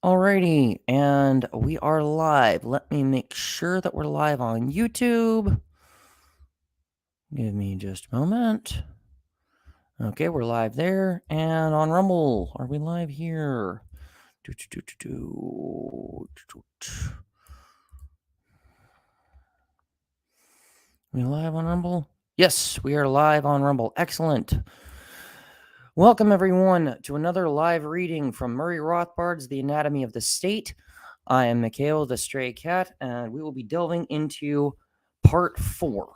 Alrighty, and we are live. Let me make sure that we're live on YouTube. Give me just a moment. Okay, we're live there. And on Rumble, are we live here? We live on Rumble? Yes, we are live on Rumble. Excellent. Welcome, everyone, to another live reading from Murray Rothbard's The Anatomy of the State. I am Mikhail, the Stray Cat, and we will be delving into Part 4.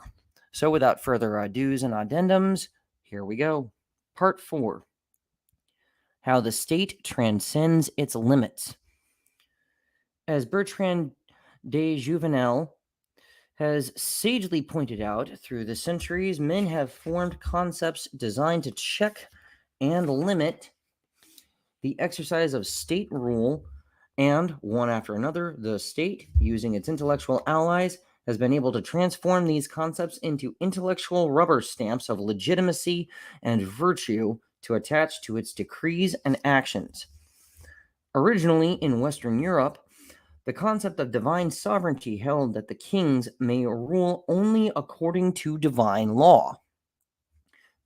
So without further ados and addendums, here we go. Part 4. How the State Transcends Its Limits. As Bertrand de Jouvenel has sagely pointed out, through the centuries, men have formed concepts designed to check and limit the exercise of state rule, and one after another, the state, using its intellectual allies, has been able to transform these concepts into intellectual rubber stamps of legitimacy and virtue to attach to its decrees and actions. Originally in Western Europe, the concept of divine sovereignty held that the kings may rule only according to divine law.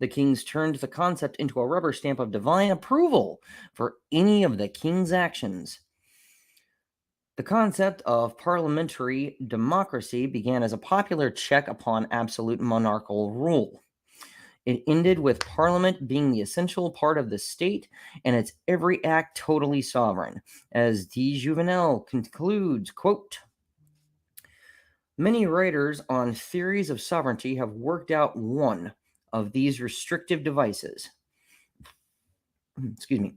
The kings turned the concept into a rubber stamp of divine approval for any of the king's actions. The concept of parliamentary democracy began as a popular check upon absolute monarchical rule. It ended with Parliament being the essential part of the state and its every act totally sovereign. As de Jouvenel concludes, quote, "Many writers on theories of sovereignty have worked out one of these restrictive devices." Excuse me.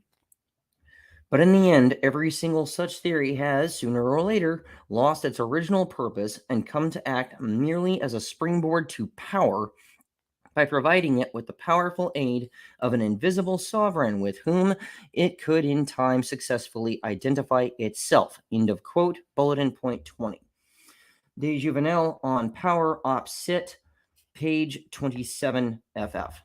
But in the end, every single such theory has, sooner or later, lost its original purpose and come to act merely as a springboard to power by providing it with the powerful aid of an invisible sovereign with whom it could in time successfully identify itself. End of quote. Bulletin point 20. De Jouvenel on Power Op Sit, page 27 FF.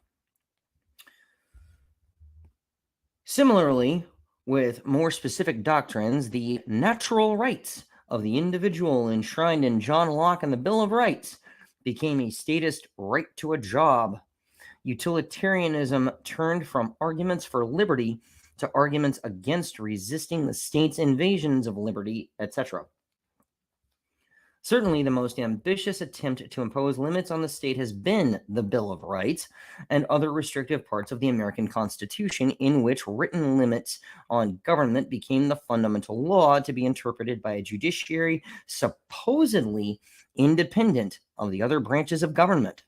Similarly, with more specific doctrines, the natural rights of the individual enshrined in John Locke and the Bill of Rights became a statist right to a job. Utilitarianism turned from arguments for liberty to arguments against resisting the state's invasions of liberty, etc. Certainly, the most ambitious attempt to impose limits on the state has been the Bill of Rights and other restrictive parts of the American Constitution, in which written limits on government became the fundamental law to be interpreted by a judiciary supposedly independent of the other branches of government.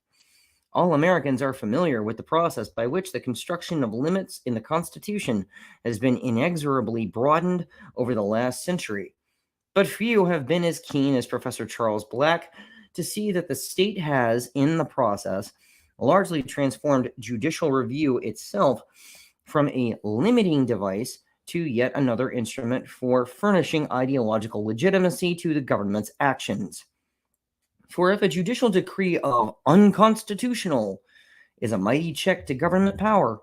All Americans are familiar with the process by which the construction of limits in the Constitution has been inexorably broadened over the last century. But few have been as keen as Professor Charles Black to see that the state has, in the process, largely transformed judicial review itself from a limiting device to yet another instrument for furnishing ideological legitimacy to the government's actions. For if a judicial decree of unconstitutional is a mighty check to government power,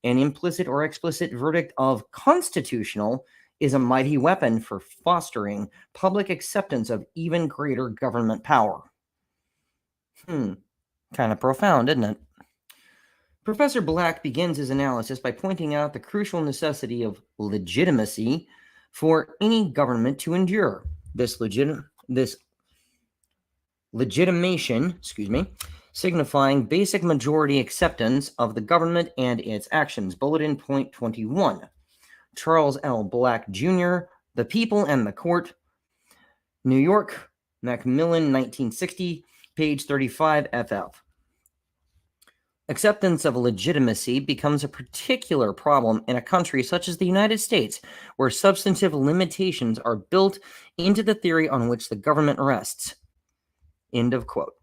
an implicit or explicit verdict of constitutional is a mighty weapon for fostering public acceptance of even greater government power. Kind of profound, isn't it? Professor Black begins his analysis by pointing out the crucial necessity of legitimacy for any government to endure. This legitimation, signifying basic majority acceptance of the government and its actions. Bulletin point 21. Charles L. Black, Jr., The People and the Court, New York, Macmillan, 1960, page 35 FF. Acceptance of legitimacy becomes a particular problem in a country such as the United States, where substantive limitations are built into the theory on which the government rests. End of quote.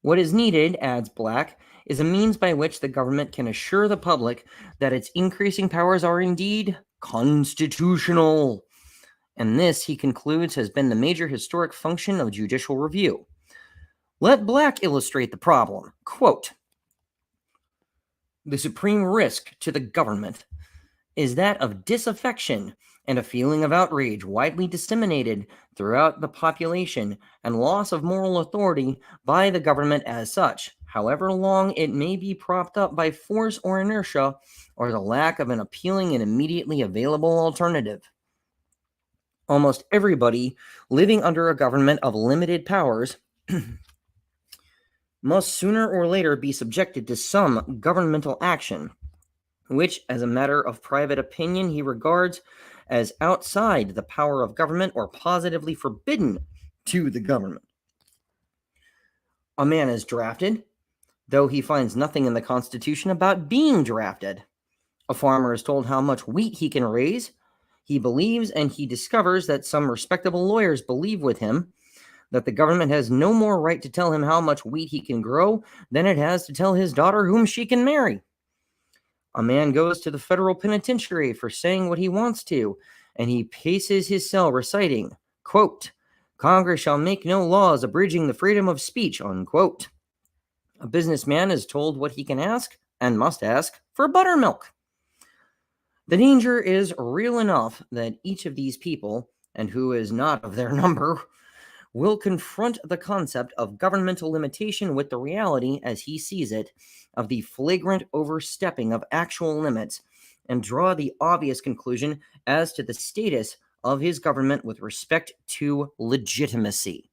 What is needed, adds Black, is a means by which the government can assure the public that its increasing powers are indeed constitutional. And this, he concludes, has been the major historic function of judicial review. Let Black illustrate the problem. Quote, "The supreme risk to the government is that of disaffection and a feeling of outrage widely disseminated throughout the population and loss of moral authority by the government as such, however long it may be propped up by force or inertia or the lack of an appealing and immediately available alternative. Almost everybody living under a government of limited powers must sooner or later be subjected to some governmental action, which, as a matter of private opinion, he regards as outside the power of government or positively forbidden to the government. A man is drafted, though he finds nothing in the Constitution about being drafted. A farmer is told how much wheat he can raise. He believes, and he discovers that some respectable lawyers believe with him, that the government has no more right to tell him how much wheat he can grow than it has to tell his daughter whom she can marry. A man goes to the federal penitentiary for saying what he wants to, and he paces his cell reciting, quote, "Congress shall make no laws abridging the freedom of speech," unquote. A businessman is told what he can ask and must ask for buttermilk. The danger is real enough that each of these people, and who is not of their number, will confront the concept of governmental limitation with the reality, as he sees it, of the flagrant overstepping of actual limits, and draw the obvious conclusion as to the status of his government with respect to legitimacy.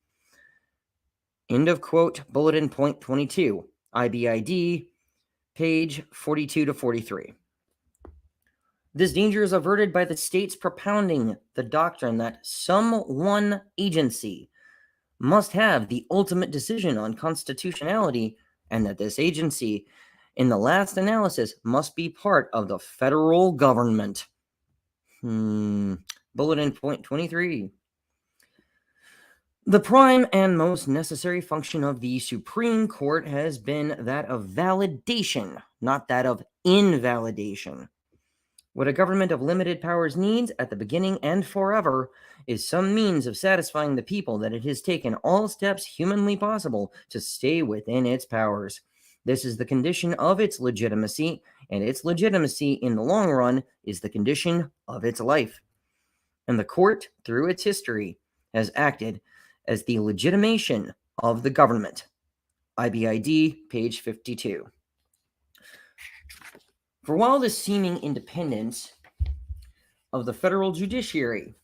End of quote, bulletin point 22, IBID, page 42 to 43. This danger is averted by the states propounding the doctrine that some one agency must have the ultimate decision on constitutionality, and that this agency, in the last analysis, must be part of the federal government. Bulletin point 23. The prime and most necessary function of the Supreme Court has been that of validation, not that of invalidation. What a government of limited powers needs at the beginning and forever is some means of satisfying the people that it has taken all steps humanly possible to stay within its powers. This is the condition of its legitimacy, and its legitimacy in the long run is the condition of its life. And the court, through its history, has acted as the legitimation of the government. IBID, page 52. For while the seeming independence of the federal judiciary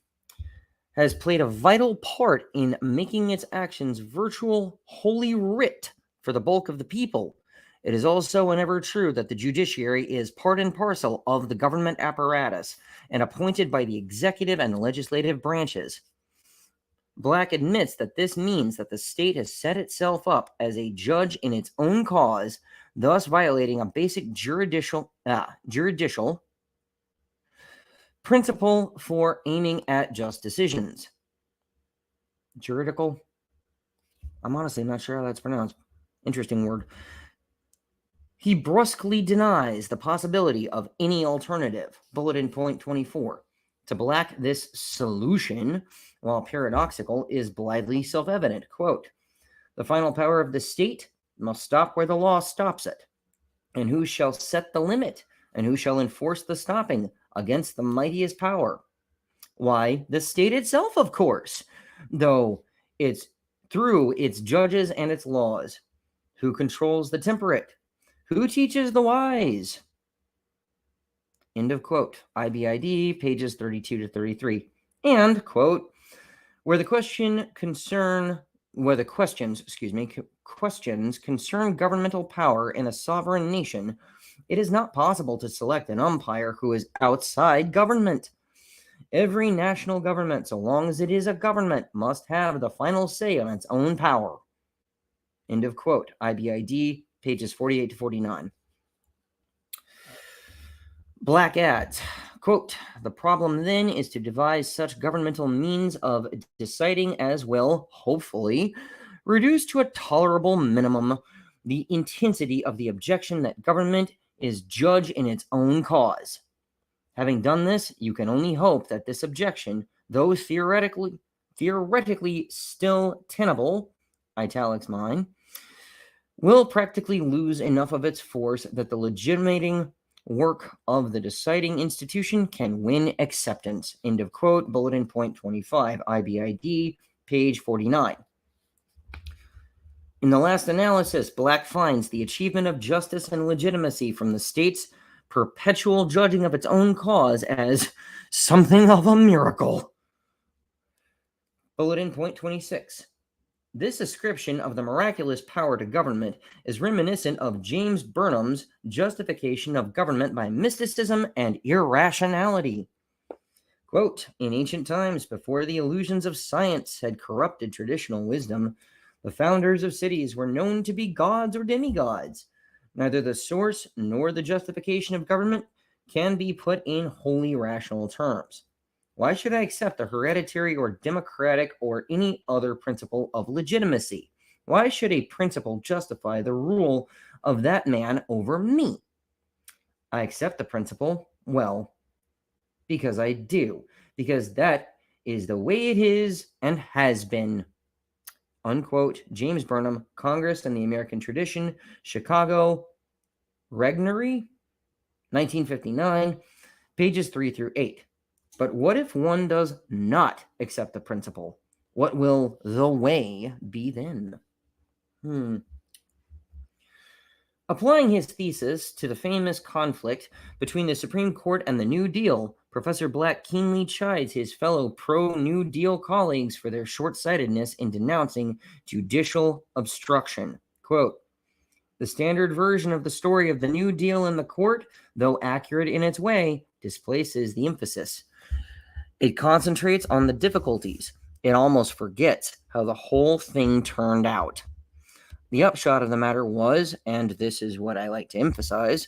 has played a vital part in making its actions virtual holy writ for the bulk of the people, it is also and ever true that the judiciary is part and parcel of the government apparatus and appointed by the executive and legislative branches. Black admits that this means that the state has set itself up as a judge in its own cause, thus violating a basic juridical principle for aiming at just decisions. Juridical? I'm honestly not sure how that's pronounced. Interesting word. He brusquely denies the possibility of any alternative. Bulletin point 24. To Black, this solution, while paradoxical, is blithely self-evident. Quote, "The final power of the state must stop where the law stops it. And who shall set the limit? And who shall enforce the stopping against the mightiest power? Why, the state itself, of course, though it's through its judges and its laws. Who controls the temperate? Who teaches the wise?" End of quote. IBID, pages 32 to 33. And, quote, where the questions concern governmental power in a sovereign nation, it is not possible to select an umpire who is outside government. Every national government, so long as it is a government, must have the final say on its own power. End of quote. IBID, pages 48 to 49. Black adds, quote, "The problem then is to devise such governmental means of deciding as will, hopefully, reduce to a tolerable minimum the intensity of the objection that government is judge in its own cause. Having done this, you can only hope that this objection, though theoretically still tenable, italics mine, will practically lose enough of its force that the legitimating work of the deciding institution can win acceptance. End of quote. Bulletin point 25, IBID, page 49. In the last analysis, Black finds the achievement of justice and legitimacy from the state's perpetual judging of its own cause as something of a miracle. Bulletin point 26. This ascription of the miraculous power to government is reminiscent of James Burnham's justification of government by mysticism and irrationality. Quote, in ancient times, before the illusions of science had corrupted traditional wisdom, the founders of cities were known to be gods or demigods. Neither the source nor the justification of government can be put in wholly rational terms. Why should I accept a hereditary or democratic or any other principle of legitimacy? Why should a principle justify the rule of that man over me? I accept the principle, well, because I do, because that is the way it is and has been. Unquote. James Burnham, Congress and the American Tradition, Chicago, Regnery, 1959, pages 3 through 8. But what if one does not accept the principle? What will the way be then? Applying his thesis to the famous conflict between the Supreme Court and the New Deal, Professor Black keenly chides his fellow pro-New Deal colleagues for their short-sightedness in denouncing judicial obstruction. Quote, the standard version of the story of the New Deal in the court, though accurate in its way, displaces the emphasis. It concentrates on the difficulties. It almost forgets how the whole thing turned out. The upshot of the matter was, and this is what I like to emphasize,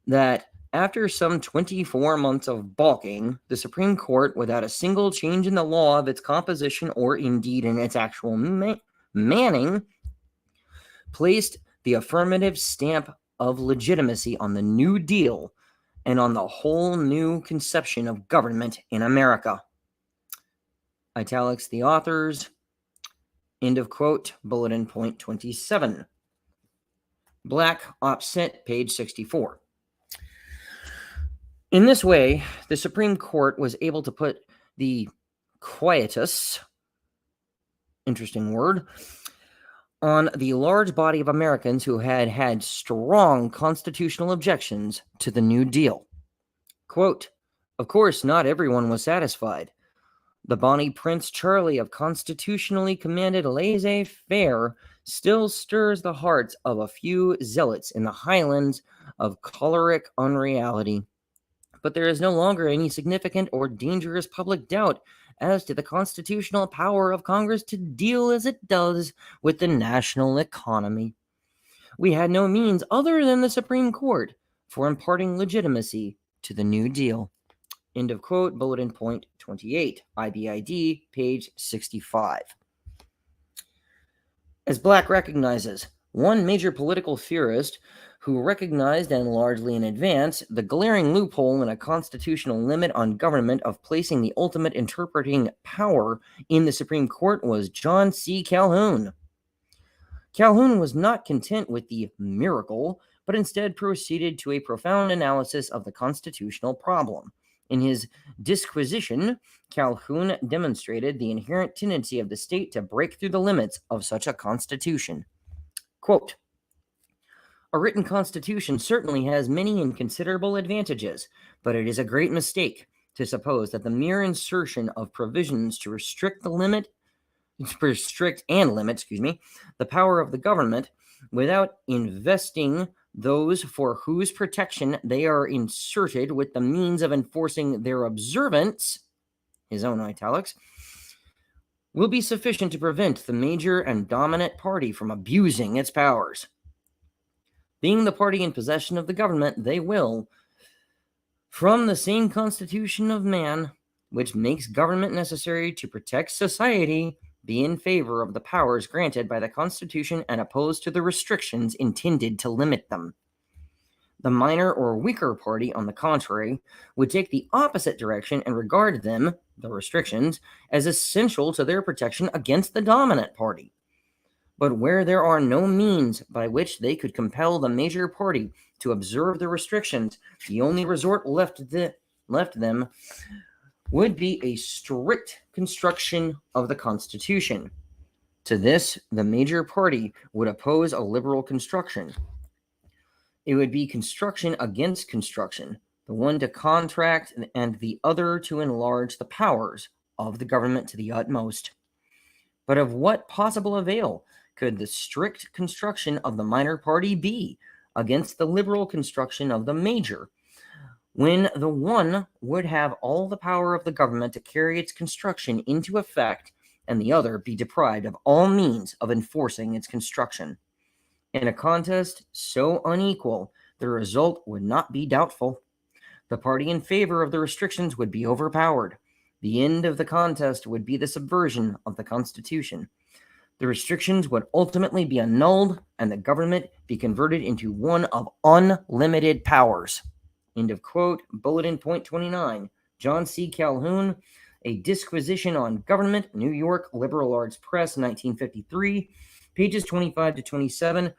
that after some 24 months of balking, the Supreme Court, without a single change in the law of its composition or indeed in its actual manning, placed the affirmative stamp of legitimacy on the New Deal and on the whole new conception of government in America. Italics the authors. End of quote. Bulletin point 27. Black offset, page 64. In this way, the Supreme Court was able to put the quietus, interesting word, on the large body of Americans who had had strong constitutional objections to the New Deal. Quote, of course, not everyone was satisfied. The Bonnie Prince Charlie of constitutionally commanded laissez-faire still stirs the hearts of a few zealots in the highlands of choleric unreality. But there is no longer any significant or dangerous public doubt as to the constitutional power of Congress to deal as it does with the national economy. We had no means other than the Supreme Court for imparting legitimacy to the New Deal. End of quote. Bulletin point 28. IBID, page 65. As Black recognizes, one major political theorist who recognized and largely in advance the glaring loophole in a constitutional limit on government of placing the ultimate interpreting power in the Supreme Court was John C. Calhoun. Calhoun was not content with the miracle, but instead proceeded to a profound analysis of the constitutional problem. In his disquisition, Calhoun demonstrated the inherent tendency of the state to break through the limits of such a constitution. Quote, a written constitution certainly has many and considerable advantages, but it is a great mistake to suppose that the mere insertion of provisions to restrict and limit the power of the government without investing those for whose protection they are inserted with the means of enforcing their observance, his own italics, will be sufficient to prevent the major and dominant party from abusing its powers. Being the party in possession of the government, they will, from the same constitution of man, which makes government necessary to protect society, be in favor of the powers granted by the Constitution and opposed to the restrictions intended to limit them. The minor or weaker party, on the contrary, would take the opposite direction and regard them, the restrictions, as essential to their protection against the dominant party. But where there are no means by which they could compel the major party to observe the restrictions, the only resort left them would be a strict construction of the Constitution. To this, the major party would oppose a liberal construction. It would be construction against construction, the one to contract and the other to enlarge the powers of the government to the utmost. But of what possible avail could the strict construction of the minor party be against the liberal construction of the major, when the one would have all the power of the government to carry its construction into effect, and the other be deprived of all means of enforcing its construction? In a contest so unequal, the result would not be doubtful. The party in favor of the restrictions would be overpowered. The end of the contest would be the subversion of the Constitution. The restrictions would ultimately be annulled, and the government be converted into one of unlimited powers. End of quote. Bulletin point 29. John C. Calhoun, A Disquisition on Government, New York, Liberal Arts Press, 1953, pages 25 to 27.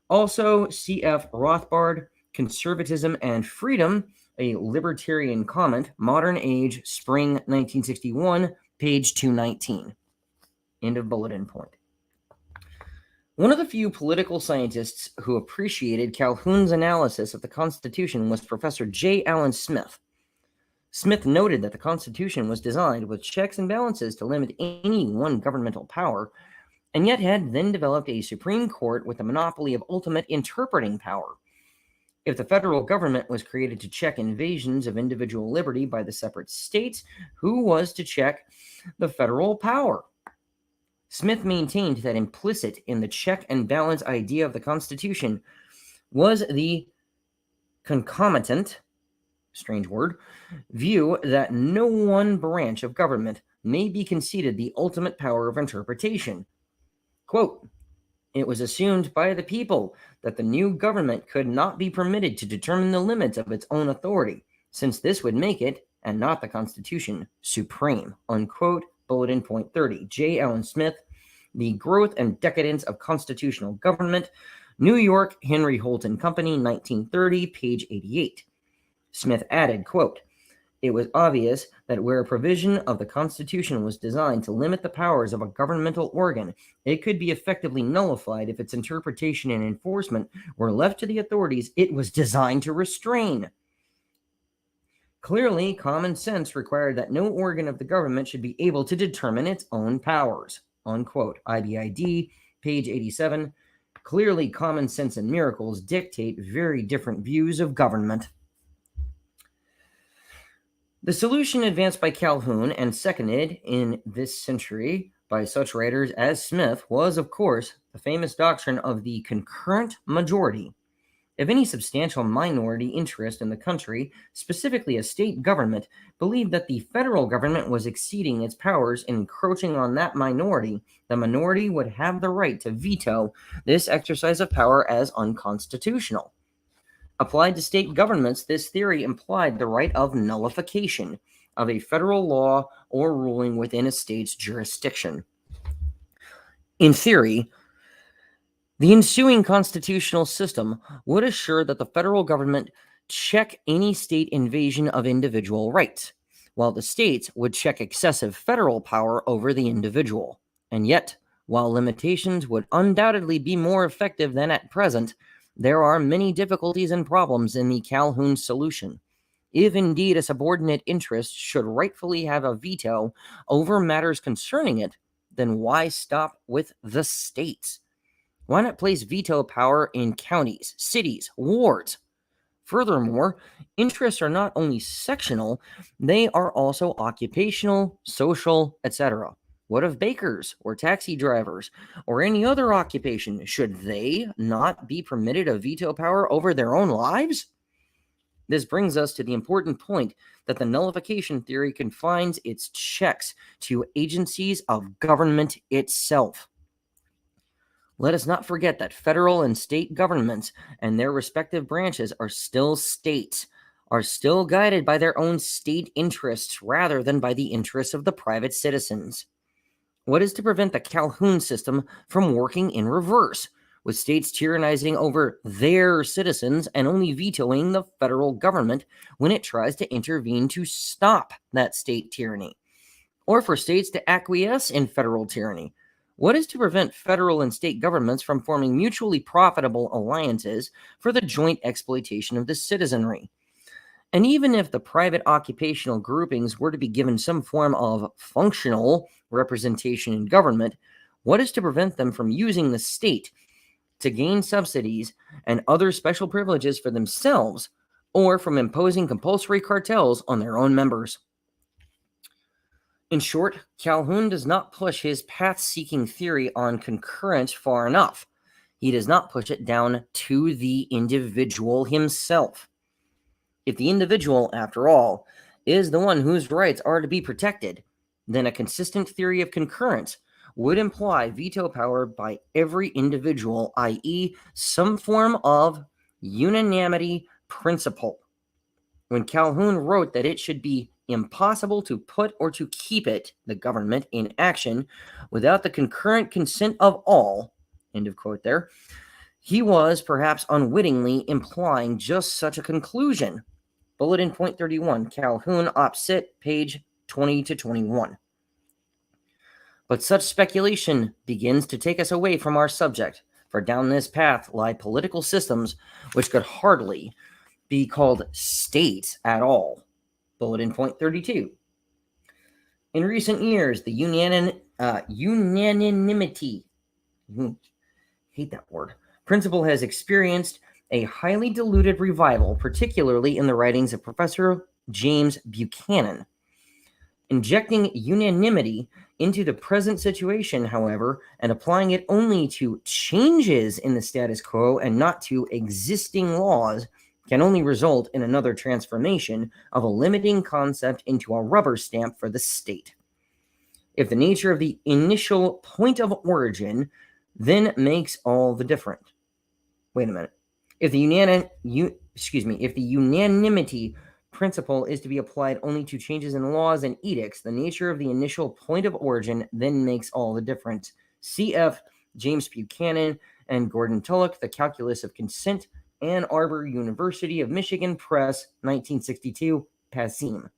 Also, C.F. Rothbard, Conservatism and Freedom, A Libertarian Comment, Modern Age, Spring 1961, page 219. End of bulletin point. One of the few political scientists who appreciated Calhoun's analysis of the Constitution was Professor J. Allen Smith. Smith noted that the Constitution was designed with checks and balances to limit any one governmental power, and yet had then developed a Supreme Court with a monopoly of ultimate interpreting power. If the federal government was created to check invasions of individual liberty by the separate states, who was to check the federal power? Smith maintained that implicit in the check and balance idea of the Constitution was the concomitant, strange word, view that no one branch of government may be conceded the ultimate power of interpretation. Quote, it was assumed by the people that the new government could not be permitted to determine the limits of its own authority, since this would make it, and not the Constitution, supreme. Unquote. Bulletin point 30. J. Allen Smith, The Growth and Decadence of Constitutional Government, New York, Henry Holt and Company, 1930, page 88. Smith added, quote, it was obvious that where a provision of the Constitution was designed to limit the powers of a governmental organ, it could be effectively nullified if its interpretation and enforcement were left to the authorities it was designed to restrain. Clearly, common sense required that no organ of the government should be able to determine its own powers. Unquote. IBID, page 87. Clearly, common sense and miracles dictate very different views of government. The solution advanced by Calhoun and seconded in this century by such writers as Smith was, of course, the famous doctrine of the concurrent majority. If any substantial minority interest in the country, specifically a state government, believed that the federal government was exceeding its powers and encroaching on that minority, the minority would have the right to veto this exercise of power as unconstitutional. Applied to state governments, this theory implied the right of nullification of a federal law or ruling within a state's jurisdiction. In theory, the ensuing constitutional system would assure that the federal government check any state invasion of individual rights, while the states would check excessive federal power over the individual. And yet, while limitations would undoubtedly be more effective than at present, there are many difficulties and problems in the Calhoun solution. If indeed a subordinate interest should rightfully have a veto over matters concerning it, then why stop with the states? Why not place veto power in counties, cities, wards? Furthermore, interests are not only sectional, they are also occupational, social, etc. What of bakers or taxi drivers or any other occupation? Should they not be permitted a veto power over their own lives? This brings us to the important point that the nullification theory confines its checks to agencies of government itself. Let us not forget that federal and state governments and their respective branches are still states, are still guided by their own state interests rather than by the interests of the private citizens. What is to prevent the Calhoun system from working in reverse, with states tyrannizing over their citizens and only vetoing the federal government when it tries to intervene to stop that state tyranny, or for states to acquiesce in federal tyranny. What is to prevent federal and state governments from forming mutually profitable alliances for the joint exploitation of the citizenry? And even if the private occupational groupings were to be given some form of functional representation in government, what is to prevent them from using the state to gain subsidies and other special privileges for themselves, or from imposing compulsory cartels on their own members? In short, Calhoun does not push his path-seeking theory on concurrence far enough. He does not push it down to the individual himself. If the individual, after all, is the one whose rights are to be protected, then a consistent theory of concurrence would imply veto power by every individual, i.e., some form of unanimity principle. When Calhoun wrote that it should be impossible to put or to keep it, the government, in action without the concurrent consent of all, end of quote there, he was perhaps unwittingly implying just such a conclusion. Bulletin point 31, Calhoun, op. cit., page 20 to 21. But such speculation begins to take us away from our subject, for down this path lie political systems which could hardly be called states at all. Bulletin point 32. In recent years, the unanimity, hate that word, principle has experienced a highly diluted revival, particularly in the writings of Professor James Buchanan. Injecting unanimity into the present situation, however, and applying it only to changes in the status quo and not to existing laws, can only result in another transformation of a limiting concept into a rubber stamp for the state. If the nature of the initial point of origin then makes all the difference. Wait a minute. If the unanimity principle is to be applied only to changes in laws and edicts, the nature of the initial point of origin then makes all the difference. Cf. James Buchanan and Gordon Tullock, The Calculus of Consent, Ann Arbor University of Michigan Press, 1962, Passim.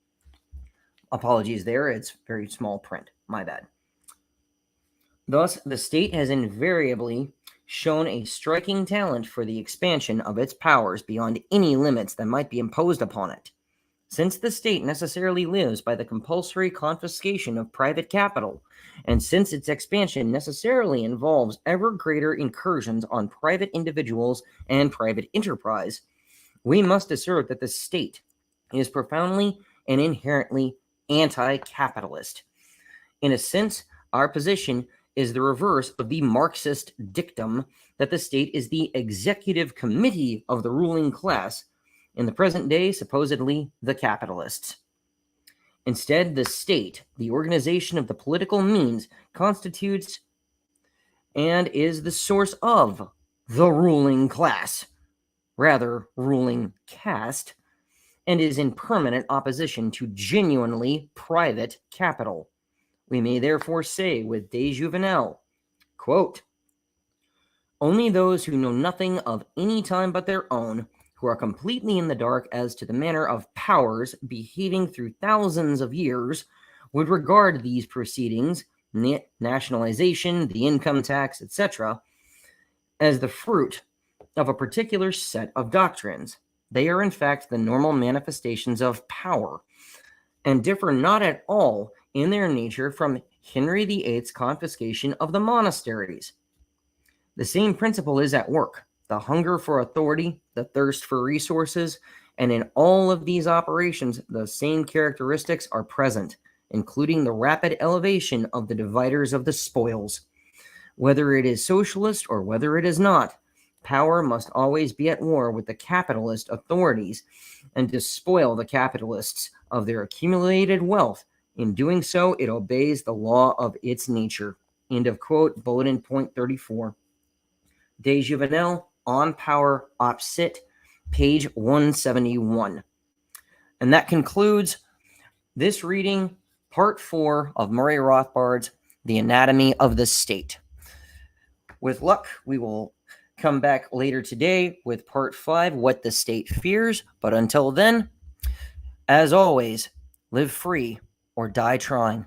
Apologies there, it's very small print. My bad. Thus, the state has invariably shown a striking talent for the expansion of its powers beyond any limits that might be imposed upon it. Since the state necessarily lives by the compulsory confiscation of private capital, and since its expansion necessarily involves ever greater incursions on private individuals and private enterprise, we must assert that the state is profoundly and inherently anti-capitalist. In a sense, our position is the reverse of the Marxist dictum that the state is the executive committee of the ruling class, in the present day supposedly the capitalists. Instead, the state, the organization of the political means, constitutes and is the source of the ruling class, rather ruling caste, and is in permanent opposition to genuinely private capital. We may therefore say with de Juvenal, quote, "Only those who know nothing of any time but their own, who are completely in the dark as to the manner of powers behaving through thousands of years, would regard these proceedings, nationalization, the income tax, etc., as the fruit of a particular set of doctrines. They are in fact the normal manifestations of power, and differ not at all in their nature from Henry VIII's confiscation of the monasteries. The same principle is at work, the hunger for authority, the thirst for resources, and in all of these operations, the same characteristics are present, including the rapid elevation of the dividers of the spoils. Whether it is socialist or whether it is not, power must always be at war with the capitalist authorities and despoil the capitalists of their accumulated wealth. In doing so, it obeys the law of its nature." End of quote. Bulletin point 34. De Juvenal, On Power, Op. Cit., page 171. And that concludes this reading, part 4 of Murray Rothbard's The Anatomy of the State. With luck, we will come back later today with part 5, What the State Fears. But until then, as always, live free or die trying.